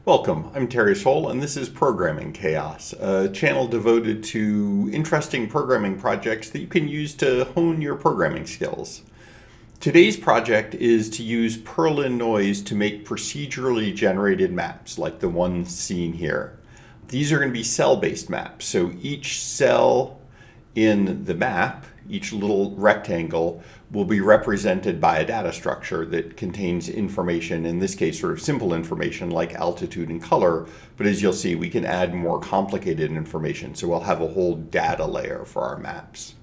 Welcome, I'm Terry Soul, and this is Programming Chaos, a channel devoted to interesting programming projects that you can use to hone your programming skills. Today's project is to use Perlin noise to make procedurally generated maps, like the one seen here. These are going to be cell-based maps, so each cell in the map, each little rectangle, will be represented by a data structure that contains information, in this case sort of simple information like altitude and color, but as you'll see we can add more complicated information, so we'll have a whole data layer for our maps.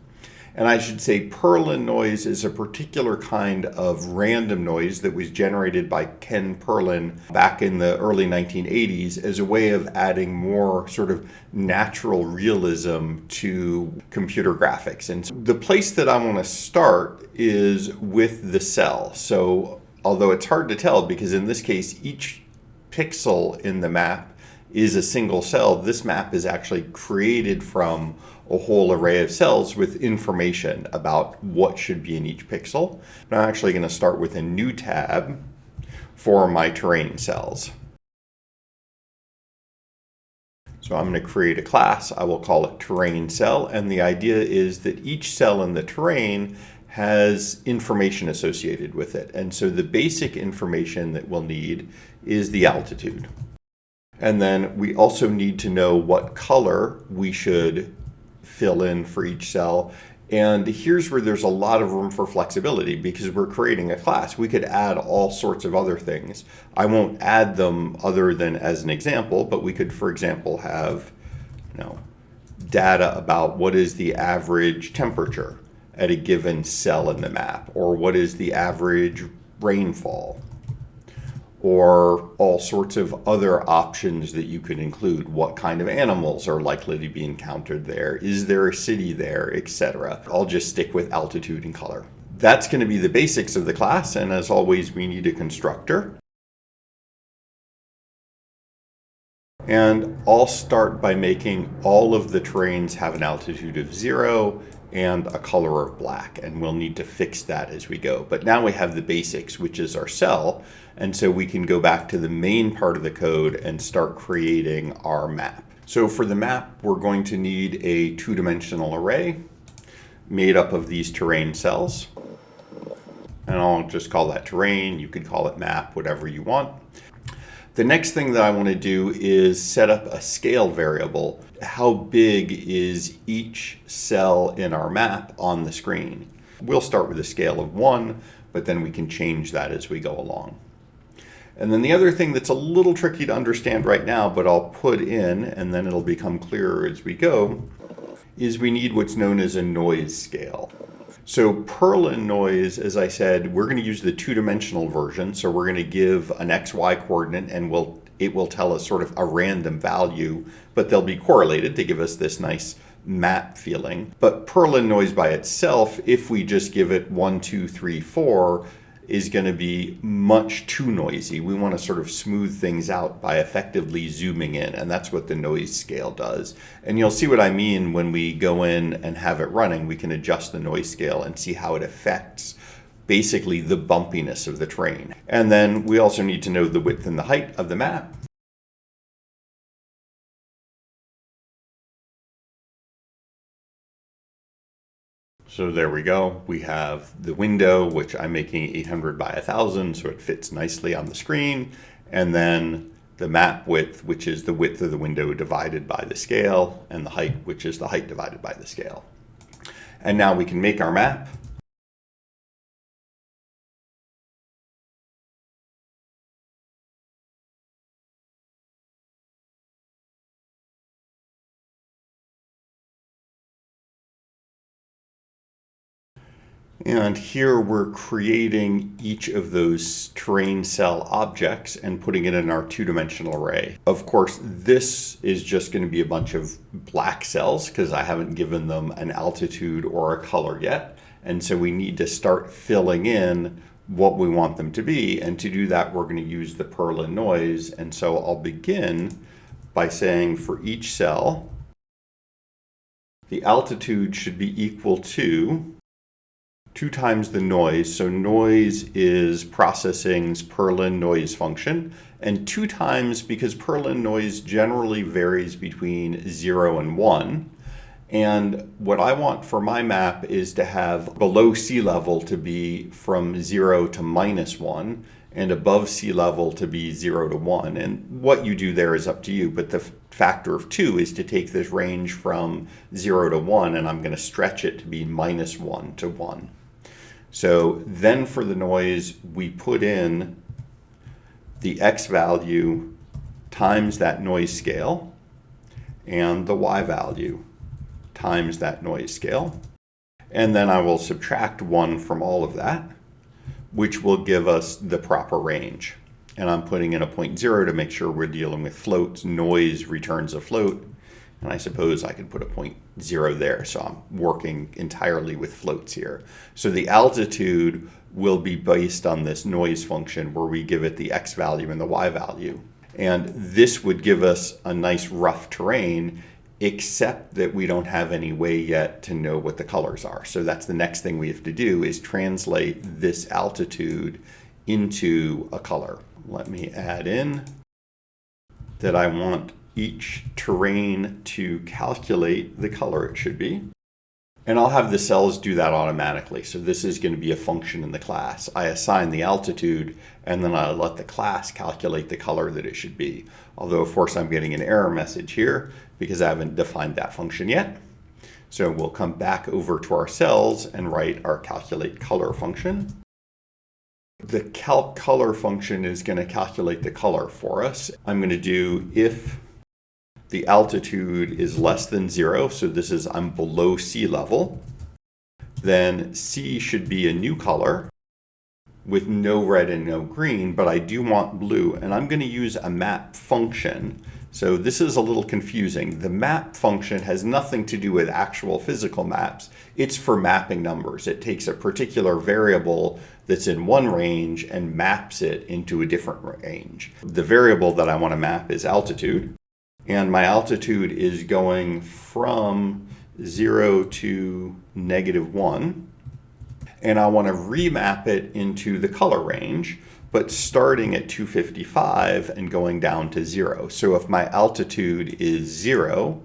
And I should say Perlin noise is a particular kind of random noise that was generated by Ken Perlin back in the early 1980s as a way of adding more sort of natural realism to computer graphics. And so the place that I want to start is with the cell. So although it's hard to tell because in this case each pixel in the map is a single cell, this map is actually created from a whole array of cells with information about what should be in each pixel. But I'm actually going to start with a new tab for my terrain cells. So I'm going to create a class. I will call it terrain cell, and the idea is that each cell in the terrain has information associated with it. And so the basic information that we'll need is the altitude. And then we also need to know what color we should fill in for each cell. And here's where there's a lot of room for flexibility because we're creating a class. We could add all sorts of other things. I won't add them other than as an example, but we could, for example, have data about what is the average temperature at a given cell in the map, or what is the average rainfall, or all sorts of other options that you could include. What kind of animals are likely to be encountered there? Is there a city there, etc. I'll just stick with altitude and color. That's going to be the basics of the class, and as always, we need a constructor. And I'll start by making all of the terrains have an altitude of 0 and a color of black, and we'll need to fix that as we go. But now we have the basics, which is our cell, and so we can go back to the main part of the code and start creating our map. So for the map, we're going to need a two-dimensional array made up of these terrain cells. And I'll just call that terrain. You could call it map, whatever you want. The next thing that I want to do is set up a scale variable. How big is each cell in our map on the screen? We'll start with a scale of 1, but then we can change that as we go along. And then the other thing that's a little tricky to understand right now, but I'll put in, and then it'll become clearer as we go, is we need what's known as a noise scale. So Perlin noise, as I said, we're going to use the two-dimensional version. So we're going to give an XY coordinate and it will tell us sort of a random value, but they'll be correlated to give us this nice map feeling. But Perlin noise by itself, if we just give it 1, 2, 3, 4, is going to be much too noisy. We want to sort of smooth things out by effectively zooming in, and that's what the noise scale does. And you'll see what I mean when we go in and have it running. We can adjust the noise scale and see how it affects basically the bumpiness of the terrain. And then we also need to know the width and the height of the map. So there we go. We have the window, which I'm making 800 by 1000, so it fits nicely on the screen. And then the map width, which is the width of the window divided by the scale, and the height, which is the height divided by the scale. And now we can make our map. And here we're creating each of those terrain cell objects and putting it in our two-dimensional array. Of course, this is just going to be a bunch of black cells because I haven't given them an altitude or a color yet. And so we need to start filling in what we want them to be. And to do that, we're going to use the Perlin noise. And so I'll begin by saying for each cell, the altitude should be equal to 2 times the noise. So noise is processing's Perlin noise function, and 2 times because Perlin noise generally varies between 0 and 1. And what I want for my map is to have below sea level to be from 0 to -1 and above sea level to be 0 to 1. And what you do there is up to you, but the factor of 2 is to take this range from 0 to 1, and I'm going to stretch it to be -1 to 1. So then for the noise, we put in the x value times that noise scale and the y value times that noise scale. And then I will subtract 1 from all of that, which will give us the proper range. And I'm putting in a 0.0 to make sure we're dealing with floats. Noise returns a float. And I suppose I could put a 0.0 there. So I'm working entirely with floats here. So the altitude will be based on this noise function where we give it the x value and the y value. And this would give us a nice rough terrain, except that we don't have any way yet to know what the colors are. So that's the next thing we have to do, is translate this altitude into a color. Let me add in that I want each terrain to calculate the color it should be. And I'll have the cells do that automatically. So this is going to be a function in the class. I assign the altitude, and then I let the class calculate the color that it should be. Although, of course, I'm getting an error message here because I haven't defined that function yet. So we'll come back over to our cells and write our calculate color function. The calc color function is going to calculate the color for us. I'm going to do if the altitude is less than 0, so this is I'm below sea level, then C should be a new color with no red and no green, but I do want blue, and I'm going to use a map function. So this is a little confusing. The map function has nothing to do with actual physical maps. It's for mapping numbers. It takes a particular variable that's in one range and maps it into a different range. The variable that I want to map is altitude. And my altitude is going from 0 to -1. And I want to remap it into the color range, but starting at 255 and going down to 0. So if my altitude is 0,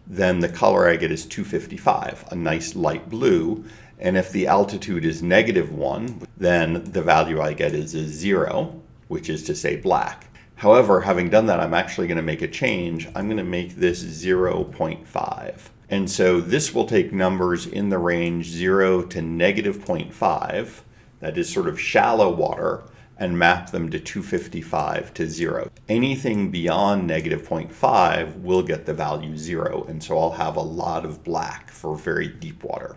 then the color I get is 255, a nice light blue. And if the altitude is -1, then the value I get is 0, which is to say black. However, having done that, I'm actually going to make a change. I'm going to make this 0.5. And so this will take numbers in the range 0 to -0.5, that is sort of shallow water, and map them to 255 to 0. Anything beyond -0.5 will get the value 0, and so I'll have a lot of black for very deep water.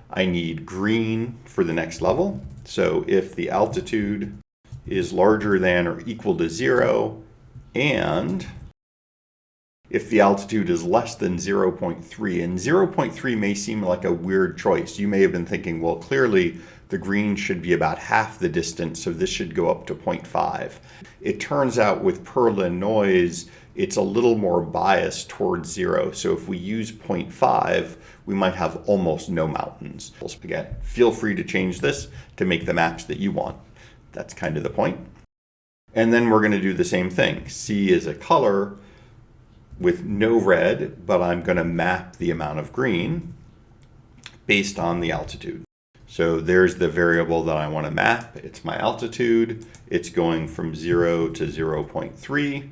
I need green for the next level. So if the altitude is larger than or equal to 0, and if the altitude is less than 0.3, and 0.3 may seem like a weird choice. You may have been thinking, well, clearly the green should be about half the distance, so this should go up to 0.5. It turns out with Perlin noise, it's a little more biased towards 0. So if we use 0.5, we might have almost no mountains. Again, feel free to change this to make the maps that you want. That's kind of the point. And then we're going to do the same thing. C is a color with no red, but I'm going to map the amount of green based on the altitude. So there's the variable that I want to map. It's my altitude. It's going from 0 to 0.3.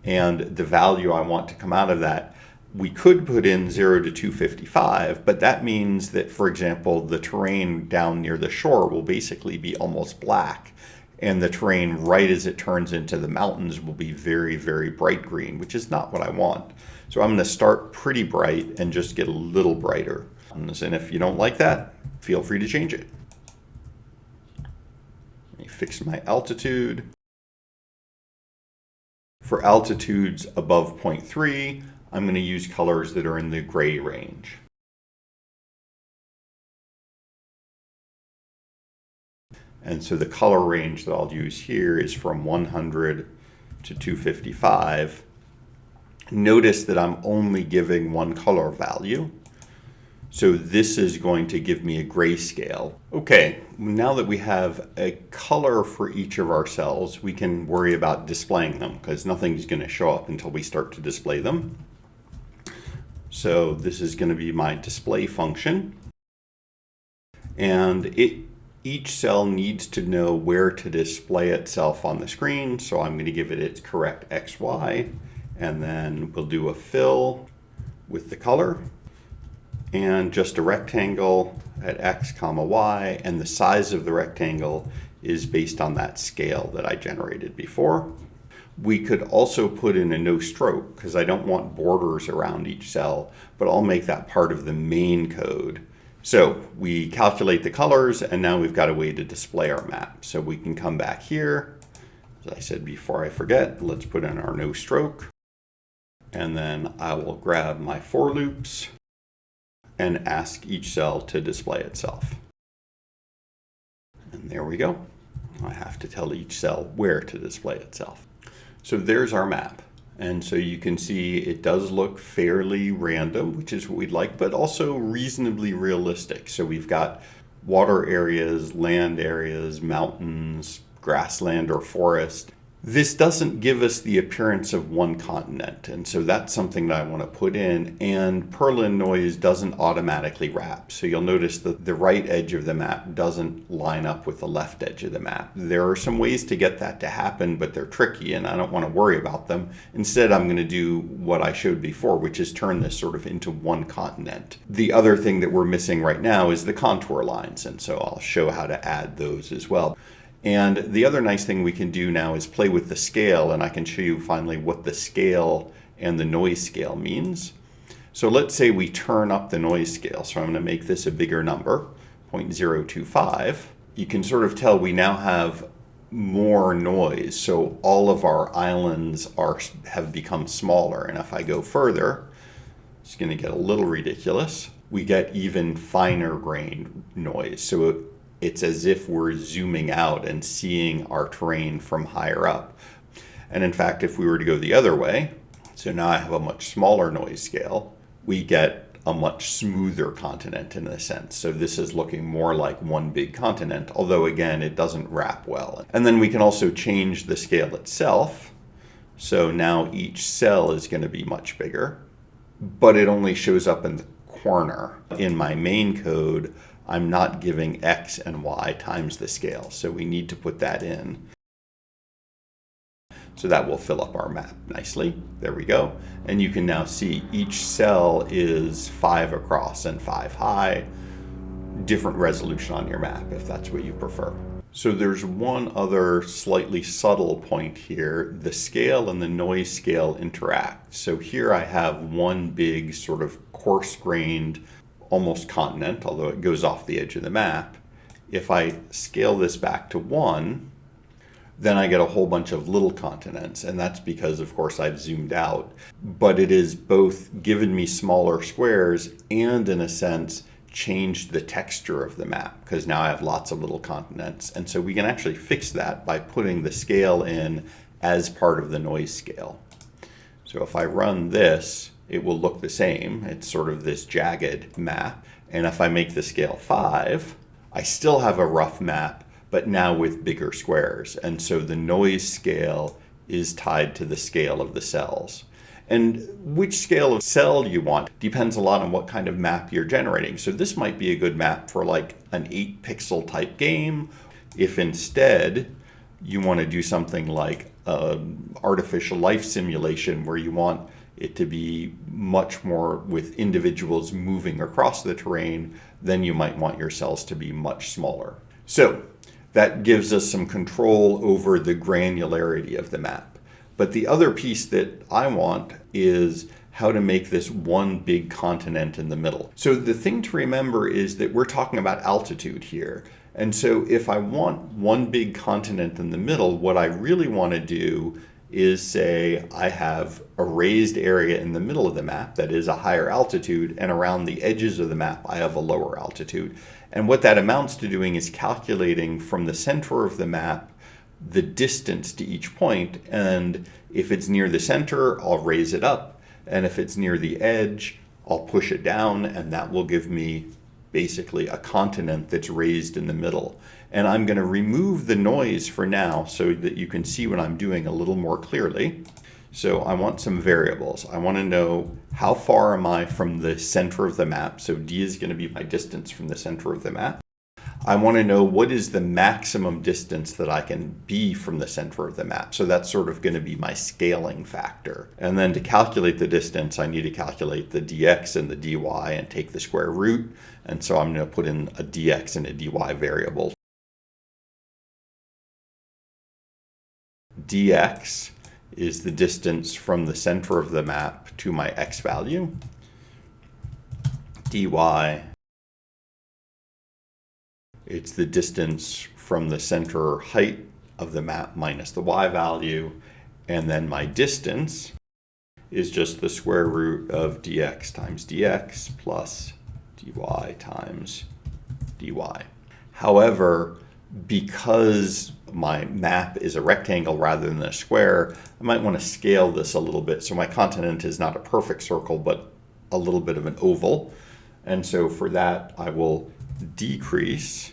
And the value I want to come out of that, we could put in 0 to 255, but that means that, for example, the terrain down near the shore will basically be almost black. And the terrain right as it turns into the mountains will be very, very bright green, which is not what I want. So I'm going to start pretty bright and just get a little brighter. And if you don't like that, feel free to change it. Let me fix my altitude. For altitudes above 0.3, I'm going to use colors that are in the gray range. And so the color range that I'll use here is from 100 to 255. Notice that I'm only giving one color value. So this is going to give me a grayscale. Okay, now that we have a color for each of our cells, we can worry about displaying them because nothing's going to show up until we start to display them. So this is going to be my display function. And each cell needs to know where to display itself on the screen. So I'm going to give it its correct XY, and then we'll do a fill with the color and just a rectangle at X comma Y, and the size of the rectangle is based on that scale that I generated before. We could also put in a no stroke because I don't want borders around each cell, but I'll make that part of the main code. So we calculate the colors, and now we've got a way to display our map. So we can come back here. As I said before I forget, let's put in our no stroke. And then I will grab my for loops and ask each cell to display itself. And there we go. I have to tell each cell where to display itself. So there's our map. And so you can see it does look fairly random, which is what we'd like, but also reasonably realistic. So we've got water areas, land areas, mountains, grassland or forest. This doesn't give us the appearance of one continent, and so that's something that I want to put in, and Perlin noise doesn't automatically wrap. So you'll notice that the right edge of the map doesn't line up with the left edge of the map. There are some ways to get that to happen, but they're tricky, and I don't want to worry about them. Instead, I'm going to do what I showed before, which is turn this sort of into one continent. The other thing that we're missing right now is the contour lines, and so I'll show how to add those as well. And the other nice thing we can do now is play with the scale, and I can show you finally what the scale and the noise scale means. So let's say we turn up the noise scale. So I'm going to make this a bigger number, 0.025. You can sort of tell we now have more noise. So all of our islands have become smaller. And if I go further, it's going to get a little ridiculous. We get even finer grained noise. So it's as if we're zooming out and seeing our terrain from higher up. And in fact, if we were to go the other way, so now I have a much smaller noise scale, we get a much smoother continent in a sense. So this is looking more like one big continent, although again, it doesn't wrap well. And then we can also change the scale itself. So now each cell is going to be much bigger, but it only shows up in the corner. In my main code, I'm not giving X and Y times the scale, so we need to put that in. So that will fill up our map nicely. There we go. And you can now see each cell is 5 across and 5 high. Different resolution on your map if that's what you prefer. So there's one other slightly subtle point here. The scale and the noise scale interact. So here I have one big sort of coarse-grained almost continent, although it goes off the edge of the map. If I scale this back to 1, then I get a whole bunch of little continents, and that's because, of course, I've zoomed out. But it is both given me smaller squares and, in a sense, changed the texture of the map, because now I have lots of little continents. And so we can actually fix that by putting the scale in as part of the noise scale. So if I run this, it will look the same. It's sort of this jagged map. And if I make the scale 5, I still have a rough map, but now with bigger squares. And so the noise scale is tied to the scale of the cells. And which scale of cell you want depends a lot on what kind of map you're generating. So this might be a good map for like an 8-pixel type game. If instead you want to do something like artificial life simulation where you want it to be much more with individuals moving across the terrain, then you might want your cells to be much smaller. So that gives us some control over the granularity of the map. But the other piece that I want is how to make this one big continent in the middle. So the thing to remember is that we're talking about altitude here. And so if I want one big continent in the middle, what I really want to do is say I have a raised area in the middle of the map that is a higher altitude, and around the edges of the map I have a lower altitude. And what that amounts to doing is calculating from the center of the map the distance to each point, and if it's near the center, I'll raise it up, and if it's near the edge, I'll push it down, and that will give me basically a continent that's raised in the middle. And I'm going to remove the noise for now so that you can see what I'm doing a little more clearly. So I want some variables. I want to know how far am I from the center of the map. So D is going to be my distance from the center of the map. I want to know what is the maximum distance that I can be from the center of the map. So that's sort of going to be my scaling factor. And then to calculate the distance, I need to calculate the dx and the dy and take the square root. And so I'm going to put in a dx and a dy variable. Dx is the distance from the center of the map to my x value. Dy, it's the distance from the center height of the map minus the y value. And then my distance is just the square root of dx times dx plus dy times dy. However, because my map is a rectangle rather than a square, I might want to scale this a little bit. So my continent is not a perfect circle, but a little bit of an oval. And so for that, I will decrease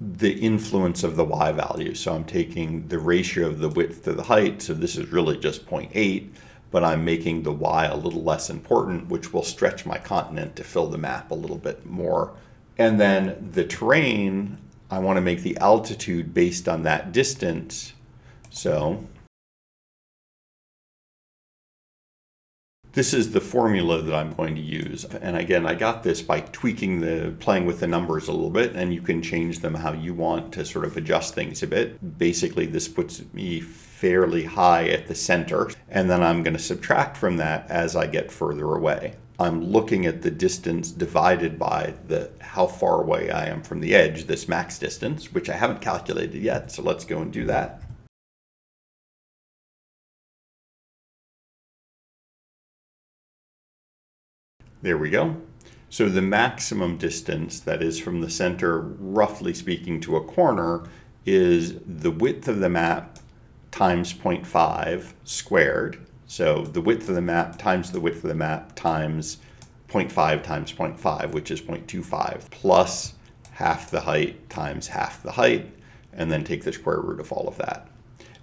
the influence of the y value. So I'm taking the ratio of the width to the height. So this is really just 0.8, but I'm making the y a little less important, which will stretch my continent to fill the map a little bit more. And then the terrain, I want to make the altitude based on that distance. So this is the formula that I'm going to use. And again, I got this by playing with the numbers a little bit, and you can change them how you want to sort of adjust things a bit. Basically, this puts me fairly high at the center, and then I'm going to subtract from that as I get further away. I'm looking at the distance divided by how far away I am from the edge, this max distance, which I haven't calculated yet. So let's go and do that. There we go. So the maximum distance, that is from the center, roughly speaking, to a corner, is the width of the map times 0.5 squared. So the width of the map times the width of the map times 0.5 times 0.5, which is 0.25, plus half the height times half the height, and then take the square root of all of that.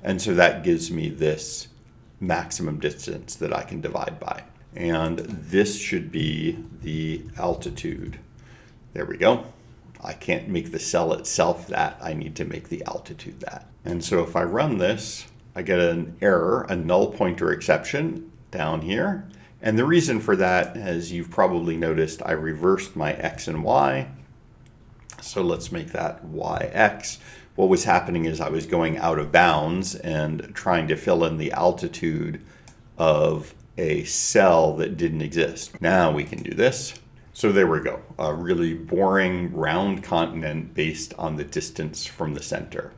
And so that gives me this maximum distance that I can divide by. And this should be the altitude. There we go. I can't make the cell itself that. I need to make the altitude that. And so if I run this, I get an error, a null pointer exception down here. And the reason for that, as you've probably noticed, I reversed my x and y. So let's make that yx. What was happening is I was going out of bounds and trying to fill in the altitude of a cell that didn't exist. Now we can do this. So there we go, a really boring round continent based on the distance from the center.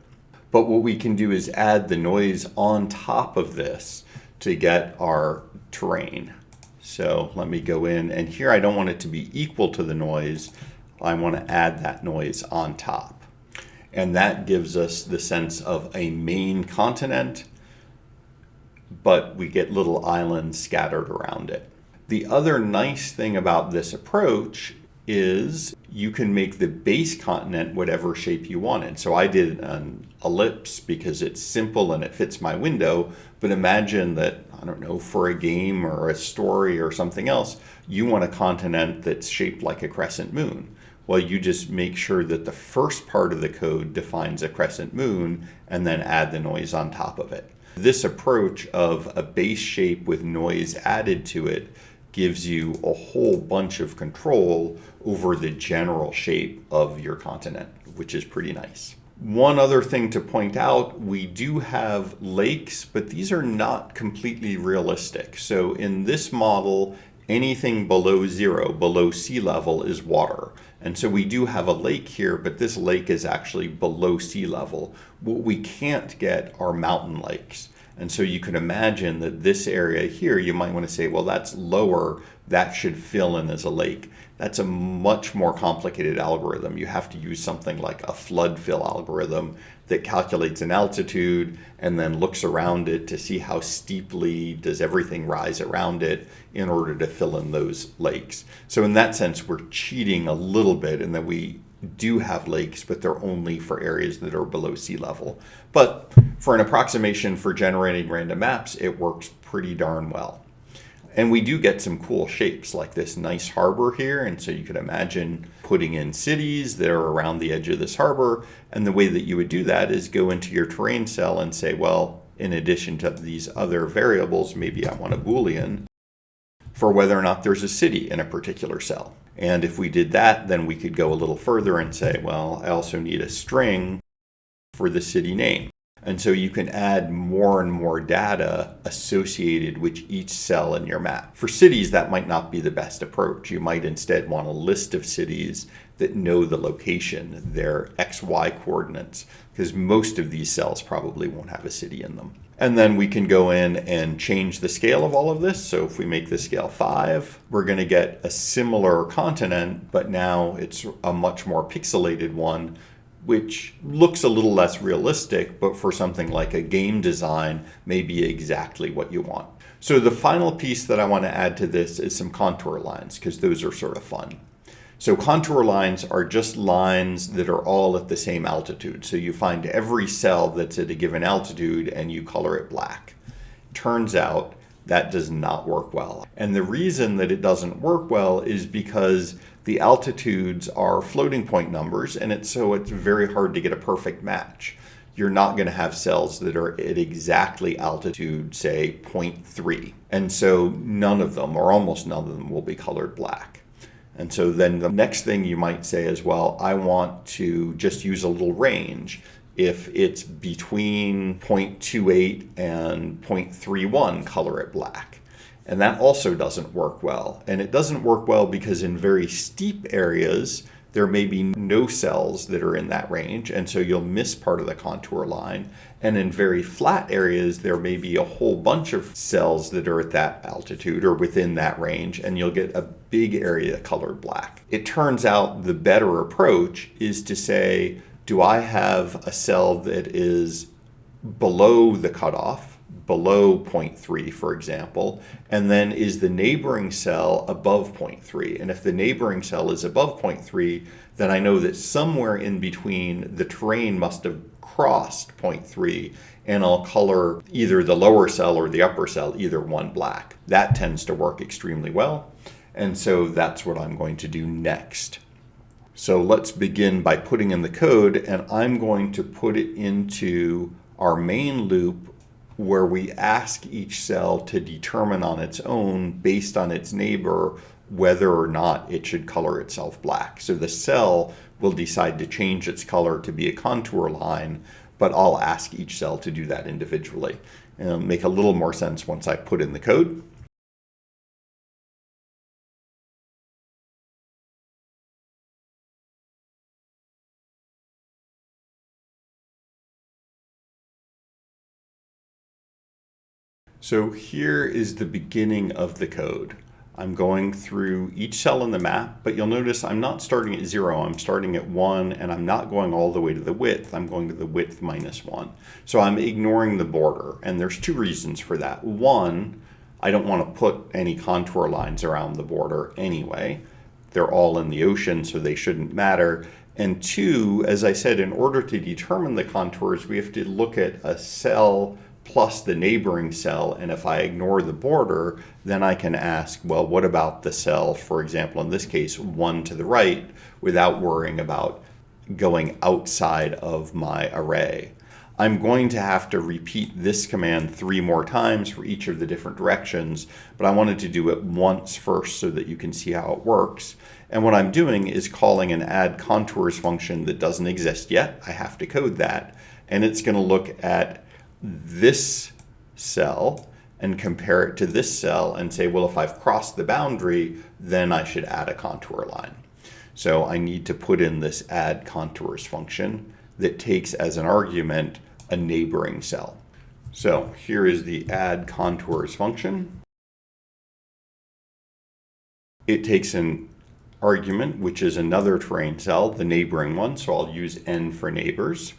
But what we can do is add the noise on top of this to get our terrain. So let me go in, and here I don't want it to be equal to the noise. I want to add that noise on top. And that gives us the sense of a main continent, but we get little islands scattered around it. The other nice thing about this approach is you can make the base continent whatever shape you wanted. So I did an ellipse because it's simple and it fits my window, but imagine that, I don't know, for a game or a story or something else, you want a continent that's shaped like a crescent moon. Well, you just make sure that the first part of the code defines a crescent moon and then add the noise on top of it. This approach of a base shape with noise added to it gives you a whole bunch of control over the general shape of your continent, which is pretty nice. One other thing to point out, we do have lakes, but these are not completely realistic. So in this model, anything below zero, below sea level, is water. And so we do have a lake here, but this lake is actually below sea level. What we can't get are mountain lakes. And so you can imagine that this area here, you might want to say, well, that's lower, that should fill in as a lake. That's a much more complicated algorithm. You have to use something like a flood fill algorithm that calculates an altitude and then looks around it to see how steeply does everything rise around it in order to fill in those lakes. So in that sense, we're cheating a little bit in that we do have lakes, but they're only for areas that are below sea level. But for an approximation for generating random maps, it works pretty darn well. And we do get some cool shapes like this nice harbor here. And so you could imagine putting in cities that are around the edge of this harbor. And the way that you would do that is go into your terrain cell and say, well, in addition to these other variables, maybe I want a Boolean for whether or not there's a city in a particular cell. And if we did that, then we could go a little further and say, well, I also need a string for the city name. And so you can add more and more data associated with each cell in your map. For cities, that might not be the best approach. You might instead want a list of cities that know the location, their XY coordinates, because most of these cells probably won't have a city in them. And then we can go in and change the scale of all of this. So if we make the scale 5, we're going to get a similar continent, but now it's a much more pixelated one, which looks a little less realistic, but for something like a game design may be exactly what you want. So the final piece that I want to add to this is some contour lines, because those are sort of fun. So contour lines are just lines that are all at the same altitude. So you find every cell that's at a given altitude and you color it black. Turns out that does not work well. And the reason that it doesn't work well is because the altitudes are floating point numbers, and it's very hard to get a perfect match. You're not going to have cells that are at exactly altitude, say 0.3. And so none of them, or almost none of them, will be colored black. And so then the next thing you might say is, well, I want to just use a little range. If it's between 0.28 and 0.31, color it black. And that also doesn't work well. And it doesn't work well because in very steep areas, there may be no cells that are in that range. And so you'll miss part of the contour line. And in very flat areas, there may be a whole bunch of cells that are at that altitude or within that range. And you'll get a big area colored black. It turns out the better approach is to say, do I have a cell that is below the cutoff, below 0.3, for example, and then is the neighboring cell above 0.3? And if the neighboring cell is above 0.3, then I know that somewhere in between the terrain must have crossed 0.3, and I'll color either the lower cell or the upper cell, either one black. That tends to work extremely well, and so that's what I'm going to do next. So let's begin by putting in the code, and I'm going to put it into our main loop where we ask each cell to determine on its own, based on its neighbor, whether or not it should color itself black. So the cell will decide to change its color to be a contour line, but I'll ask each cell to do that individually. And it'll make a little more sense once I put in the code. So here is the beginning of the code. I'm going through each cell in the map, but you'll notice I'm not starting at 0, I'm starting at 1, and I'm not going all the way to the width, I'm going to the width minus 1. So I'm ignoring the border, and there's 2 reasons for that. One, I don't want to put any contour lines around the border anyway. They're all in the ocean, so they shouldn't matter. And 2, as I said, in order to determine the contours, we have to look at a cell plus the neighboring cell, and if I ignore the border, then I can ask, well, what about the cell, for example, in this case, 1 to the right, without worrying about going outside of my array. I'm going to have to repeat this command 3 more times for each of the different directions, but I wanted to do it once first so that you can see how it works. And what I'm doing is calling an add contours function that doesn't exist yet. I have to code that, and it's going to look at this cell and compare it to this cell and say, well, if I've crossed the boundary, then I should add a contour line. So I need to put in this add contours function that takes as an argument a neighboring cell. So here is the add contours function. It takes an argument, which is another terrain cell, the neighboring one, so I'll use n for neighbors.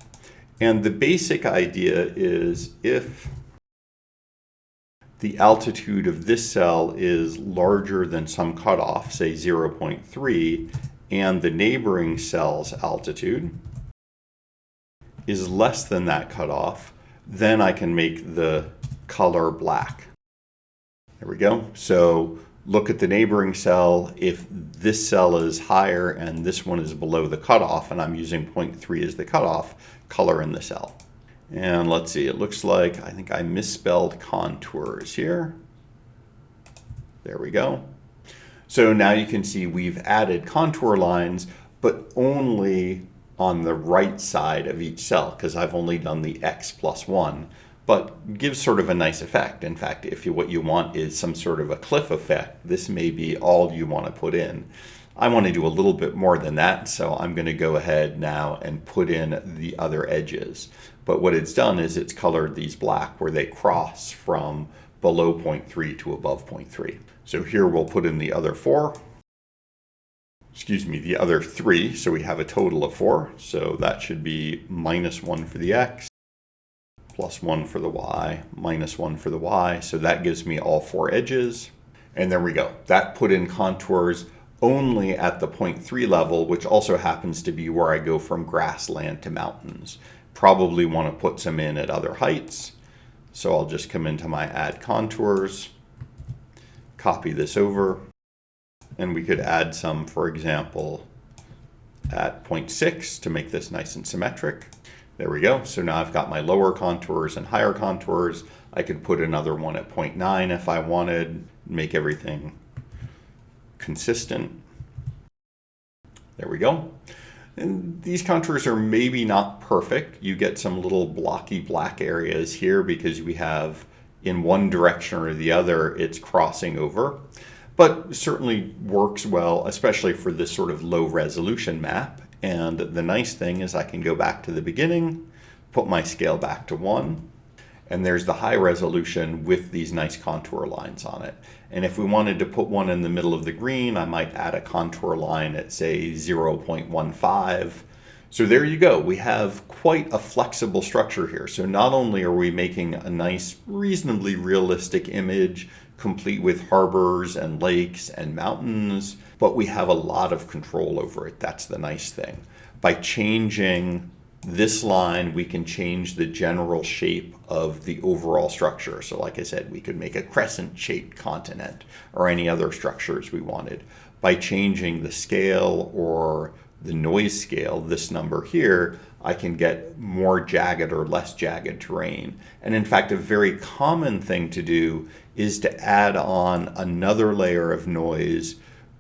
And the basic idea is if the altitude of this cell is larger than some cutoff, say 0.3, and the neighboring cell's altitude is less than that cutoff, then I can make the color black. There we go. So look at the neighboring cell. If this cell is higher and this one is below the cutoff, and I'm using 0.3 as the cutoff, color in the cell. And let's see, it looks like I think I misspelled contours here. There we go. So now you can see we've added contour lines, but only on the right side of each cell, because I've only done the X plus 1, but gives sort of a nice effect. In fact, if what you want is some sort of a cliff effect, this may be all you want to put in. I want to do a little bit more than that, so I'm going to go ahead now and put in the other edges. But what it's done is it's colored these black where they cross from below 0.3 to above 0.3. So here we'll put in the other the other 3, so we have a total of 4. So that should be -1 for the X, +1 for the Y, -1 for the Y. So that gives me all 4 edges. And there we go. That put in contours only at the 0.3 level, which also happens to be where I go from grassland to mountains. Probably want to put some in at other heights. So I'll just come into my add contours, copy this over, and we could add some, for example, at 0.6 to make this nice and symmetric. There we go. So now I've got my lower contours and higher contours. I could put another one at 0.9 if I wanted, make everything consistent. There we go. And these contours are maybe not perfect. You get some little blocky black areas here because we have in one direction or the other, it's crossing over, but certainly works well, especially for this sort of low resolution map. And the nice thing is I can go back to the beginning, put my scale back to 1, and there's the high resolution with these nice contour lines on it. And if we wanted to put one in the middle of the green, I might add a contour line at, say, 0.15. So there you go. We have quite a flexible structure here. So not only are we making a nice, reasonably realistic image, complete with harbors and lakes and mountains, but we have a lot of control over it. That's the nice thing. By changing this line, we can change the general shape of the overall structure. So like I said, we could make a crescent-shaped continent or any other structures we wanted. By changing the scale or the noise scale, this number here, I can get more jagged or less jagged terrain. And in fact, a very common thing to do is to add on another layer of noise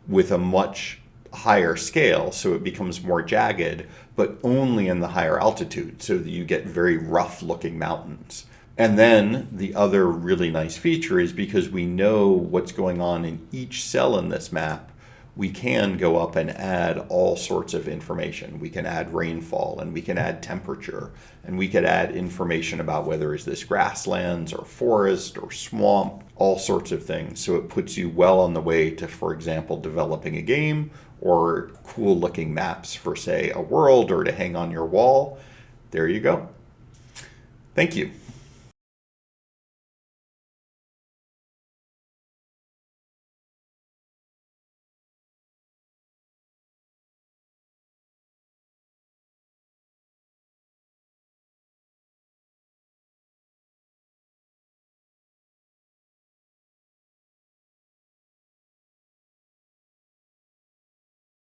with a much higher scale, so it becomes more jagged, but only in the higher altitude, so that you get very rough looking mountains. And then the other really nice feature is because we know what's going on in each cell in this map, we can go up and add all sorts of information. We can add rainfall, and we can add temperature, and we could add information about whether is this grasslands or forest or swamp, all sorts of things. So it puts you well on the way to, for example, developing a game or cool looking maps for, say, a world or to hang on your wall. There you go. Thank you.